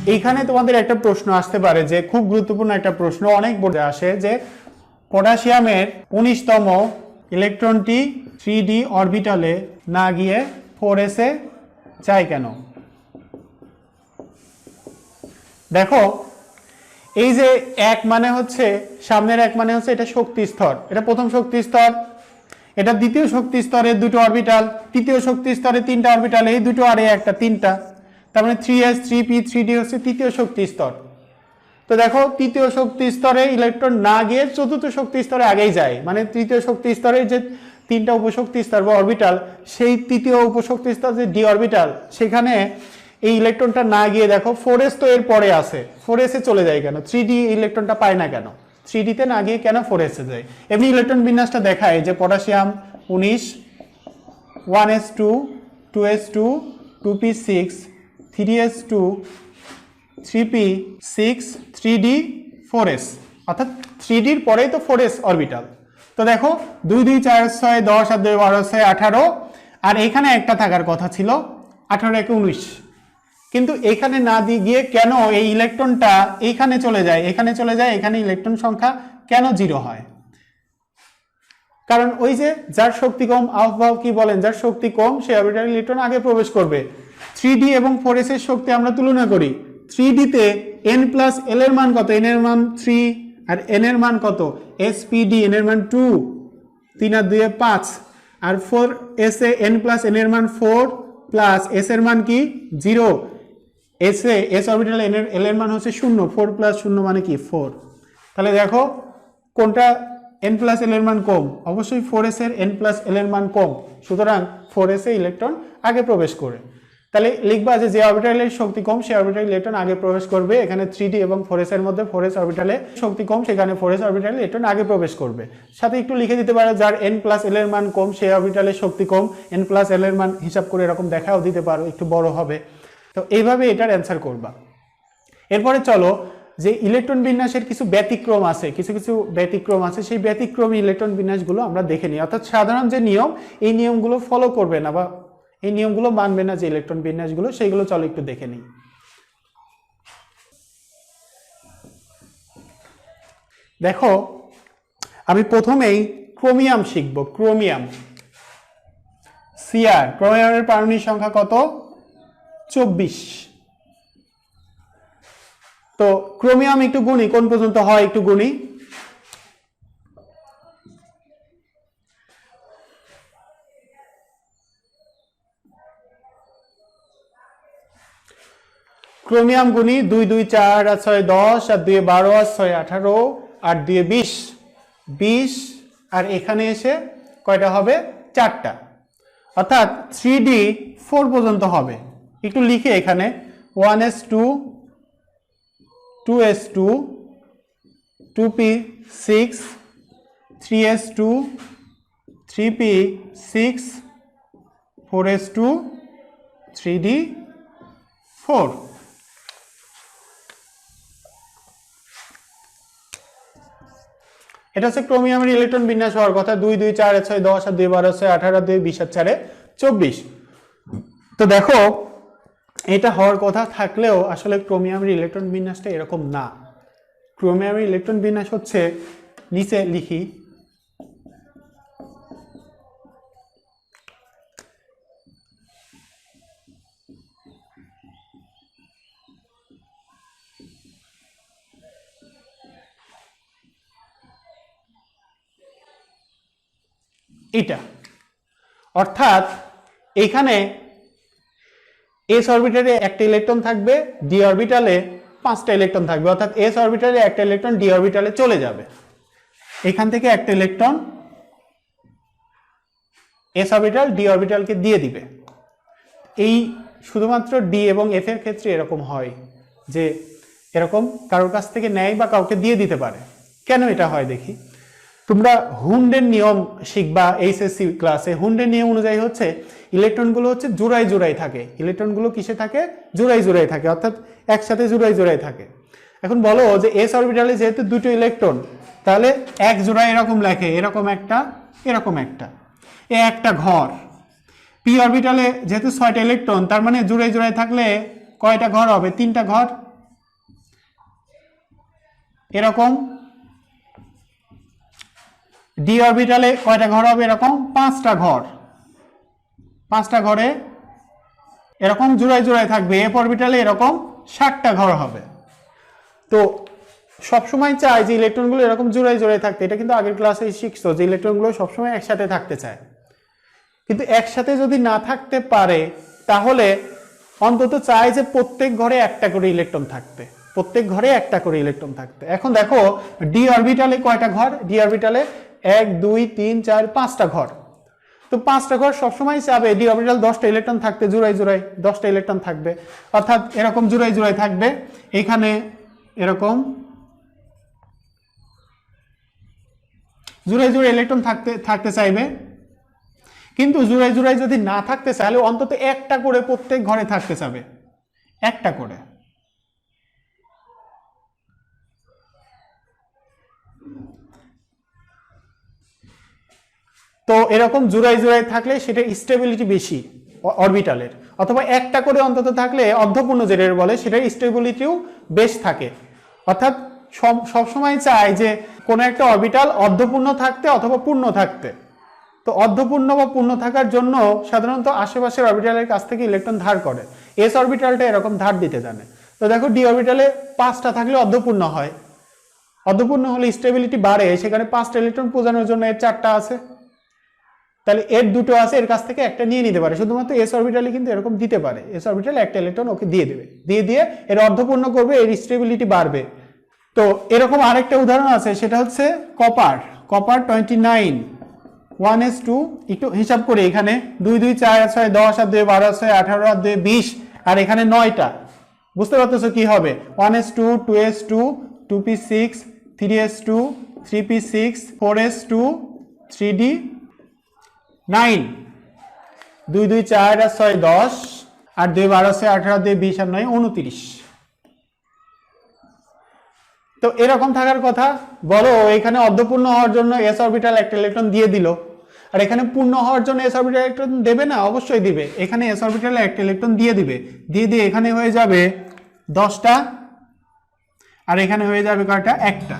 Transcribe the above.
এইখানে তোমাদের একটা প্রশ্ন আসতে পারে, যে খুব গুরুত্বপূর্ণ একটা প্রশ্ন, অনেক বোর্ডে আসে, যে পটাশিয়ামের 19তম ইলেকট্রনটি 3d অরবিটালে না গিয়ে 4s এ যায় কেন? দেখো, এই যে এক মানে হচ্ছে, সামনের এক মানে হচ্ছে এটা শক্তি স্তর, এটা প্রথম শক্তি স্তর, এটা দ্বিতীয় শক্তি স্তরের দুটো অরবিটাল, তৃতীয় শক্তি স্তরে তিনটা অরবিটাল, এই দুটো আর একটা তিনটা, তার মানে 3s 3p 3d হচ্ছে তৃতীয় শক্তি স্তর। তো দেখো, তৃতীয় শক্তি স্তরে ইলেকট্রন না গিয়ে চতুর্থ শক্তি স্তরে আগেই যায়, মানে তৃতীয় শক্তি স্তরের যে তিনটা উপশক্তি স্তর বা অরবিটাল, সেই তৃতীয় উপশক্তি স্তর যে ডি অরবিটাল, সেখানে এই ইলেকট্রনটা না গিয়ে দেখো 4s তো এর পরে আছে, 4s এ চলে যায় কেন? 3d ইলেকট্রনটা পায় না কেন? 3d তে না গিয়ে কেন 4s এ যায়? এমনি ইলেকট্রন বিন্যাসটা দেখায় যে potassium 19 1s2 2s2 2p6 3s2 3p6 3d 4s, অর্থাৎ 3d এর পরেই তো 4s অরবিটাল। তো দেখো 2 2 4 6 10 আর 2 12 6 18, আর এখানে একটা থাকার কথা ছিল 18 একে 19, কিন্তু এখানে না দিয়ে গিয়ে কেন এই ইলেকট্রনটা এইখানে চলে যায়, এখানে চলে যায়, এখানে ইলেকট্রন সংখ্যা কেন 0 হয়? কারণ ওই যে যার শক্তি কম, আহ্বায়ক কি বলেন, যার শক্তি কম সে অরবিটালে ইলেকট্রন আগে প্রবেশ করবে। 3d এবং 4s এর শক্তি আমরা তুলনা করি, 3d তে n প্লাস l এর মান কত? n এর মান 3, আর n এর মান কত? spd, n এর মান 2, 3 আর 2 5, আর 4s এ n প্লাস n এর মান 4 প্লাস s এর মান কি 0, s অরবিটালে l এর মান হচ্ছে 0, 4 প্লাস 0 মানে কি 4। তাহলে দেখো কোনটা n প্লাস l এর মান কম? অবশ্যই 4s এর n প্লাস l এর মান কম, সুতরাং 4s এ ইলেকট্রন আগে প্রবেশ করে। তাহলে লিখবা যে অরবিটালের শক্তি কম সে অরবিটালে ইলেকট্রন আগে প্রবেশ করবে। এখানে 3d এবং 4s এর মধ্যে 4s অরবিটালে শক্তি কম, সেখানে 4s অরবিটালে ইলেকট্রন আগে প্রবেশ করবে। সাথে একটু লিখে দিতে পারো যার n প্লাস l এর মান কম সে অরবিটালে শক্তি কম, n প্লাস l এর মান হিসাব করে এরকম দেখাও দিতে পারো, একটু বড় হবে। তো এইভাবে এটার অ্যান্সার করবা। এরপরে চলো, যে ইলেকট্রন বিন্যাসের কিছু ব্যতিক্রম আছে, কিছু ব্যতিক্রম আছে, সেই ব্যতিক্রমী ইলেকট্রন বিন্যাসগুলো আমরা দেখে নিই। অর্থাৎ সাধারণ যে নিয়ম, এই নিয়মগুলো ফলো করবে না বা এই নিয়মগুলো মানবে না যে ইলেকট্রন বিন্যাসগুলো, সেইগুলো চলো একটু দেখে নিই। দেখো, আমি প্রথমেই ক্রোমিয়াম শিখব। ক্রোমিয়াম Cr, ক্রোমিয়ামের পারমাণবিক সংখ্যা কত? 24। তো ক্রোমিয়াম একটু গুণি, কোন পর্যন্ত হয় একটু গুণি। ক্রোমিয়াম গুণি 2 2 4 আর 6 10 আর 2 12 আর 6 18 আর 2 20, 20, আর এখানে এসে কয়টা হবে? 4টা, অর্থাৎ 3d 4 পর্যন্ত হবে। একটু লিখে এখানে 1s2 2s2 2p6 3s2 3p6 4s2 3d 4। এটা হচ্ছে ক্রোমিয়ামের ইলেকট্রন বিন্যাস হওয়ার কথা। 2 2 4 6 10 আর 2 12 6 18 আর 2 20 আর 4 24। তো দেখো, এটা হওয়ার কথা থাকলেও আসলে ক্রোমিয়ামের ইলেকট্রন বিন্যাসটা এরকম না। ক্রোমিয়ামের ইলেকট্রন বিন্যাস হচ্ছে, নিচে লিখি, এটা, অর্থাৎ এখানে s অরবিটালে একটা ইলেকট্রন থাকবে, d অরবিটালে 5টা ইলেকট্রন থাকবে, অর্থাৎ s অরবিটালে একটা ইলেকট্রন d অরবিটালে চলে যাবে। এখান থেকে একটা ইলেকট্রন s অরবিটাল d অরবিটালকে দিয়ে দিবে। এই শুধুমাত্র d এবং f এর ক্ষেত্রে এরকম হয় যে এরকম কারোর কাছ থেকে নেয় বা কাউকে দিয়ে দিতে পারে। কেন এটা হয় দেখি। তোমরা হুন্ডের নিয়ম শিখবা এইচএসসি ক্লাসে। হুন্ডের নিয়ম অনুযায়ী হচ্ছে ইলেকট্রনগুলো হচ্ছে জোড়ায় জোড়ায় থাকে। ইলেকট্রনগুলো কিসে থাকে? জোড়ায় জোড়ায় থাকে, অর্থাৎ একসাথে জোড়ায় জোড়ায় থাকে। এখন বলো যে এস অরবিটালে যেহেতু দুটো ইলেকট্রন, তাহলে এক জোড়া এরকম লেখে, এরকম একটা, এরকম একটা, এ একটা ঘর। পি অরবিটালে যেহেতু 6টা ইলেকট্রন, তার মানে জোড়ায় জোড়ায় থাকলে কয়টা ঘর হবে? 3টা ঘর। এরকম ডি অরবিটালে কয়টা ঘর হবে? এরকম 5টা ঘর, 5টা ঘরে এরকম জোড়ায় জোড়ায় থাকবে। এফ অরবিটালে এরকম 60টা ঘর হবে। তো সবসময় চাই যে ইলেকট্রনগুলো এরকম জোড়ায় জোড়ায় থাকতে। এটা কিন্তু আগের ক্লাসে শিখছো যে ইলেকট্রনগুলো সবসময় একসাথে থাকতে চায়, কিন্তু একসাথে যদি না থাকতে পারে তাহলে অন্তত চাই যে প্রত্যেক ঘরে একটা করে ইলেকট্রন থাকতে, প্রত্যেক ঘরে একটা করে ইলেকট্রন থাকতে। এখন দেখো ডি অরবিটালে কয়টা ঘর? ডি অরবিটালে 1 2 3 4 5টা ঘর। তো 5টা ঘর সবসময় চাবে ডি অরবিটাল 10টা ইলেকট্রন থাকতে, জোড়ায় জোড়ায় 10টা ইলেকট্রন থাকবে, অর্থাৎ এরকম জোড়ায় জোড়ায় থাকবে। এখানে এরকম জোড়ায় জোড়ায় ইলেকট্রন থাকতে চাইবে। কিন্তু জোড়ায় জোড়ায় যদি না থাকতে চায় তাহলে অন্তত একটা করে প্রত্যেক ঘরে থাকতে চাবে, একটা করে। তো এরকম জোড়ায় জোড়ায় থাকলে সেটা স্টেবিলিটি বেশি অরবিটালের, অথবা একটা করে অন্তত থাকলে অর্ধপূর্ণ যেটা বলে সেটার স্টেবিলিটিও বেশ থাকে। অর্থাৎ সবসময় চায় যে কোনো একটা অরবিটাল অর্ধপূর্ণ থাকতে অথবা পূর্ণ থাকতে। তো অর্ধপূর্ণ বা পূর্ণ থাকার জন্য সাধারণত আশেপাশের অরবিটালের কাছ থেকে ইলেকট্রন ধার করে। এস অরবিটালটা এরকম ধার দিতে জানে। তো দেখো ডি অরবিটালে 5টা থাকলে অর্ধপূর্ণ হয়, অর্ধপূর্ণ হলে স্টেবিলিটি বাড়ে, সেখানে 5টা ইলেকট্রন পূজানোর জন্য এর 4টা আছে, তাহলে এর 2টো আছে, এর কাছ থেকে একটা নিয়ে নিতে পারে। শুধুমাত্র এস অরবিটালে কিন্তু এরকম দিতে পারে, এস অরবিটালে একটা ইলেকট্রন ওকে দিয়ে দেবে, দিয়ে এর অর্ধপূর্ণ করবে, এর স্টেবিলিটি বাড়বে। তো এরকম আরেকটা উদাহরণ আছে, সেটা হচ্ছে কপার। কপার 29 1s2, একটু হিসাব করে এখানে 2 2 4 6 10 আর 2 12 6 18 আর 2 20, আর এখানে 9টা। বুঝতে পারতেছো কি হবে? 1s2 2s2 2p6 3s2 3p6 4s2 3d9, 2 2 4 আর 6 10 আর 2 12 6 18 2 20 আর 9 29। তো এরকম থাকার কথা। বলো এখানে অর্ধপূর্ণ হওয়ার জন্য এস অরবিটাল একটা ইলেকট্রন দিয়ে দিল, আর এখানে পূর্ণ হওয়ার জন্য এস অরবিটাল ইলেকট্রন দেবে না? অবশ্যই দিবে। এখানে এস অরবিটালে একটা ইলেকট্রন দিয়ে দিবে, দিয়ে এখানে হয়ে যাবে 10টা, আর এখানে হয়ে যাবে কয়টা? একটা।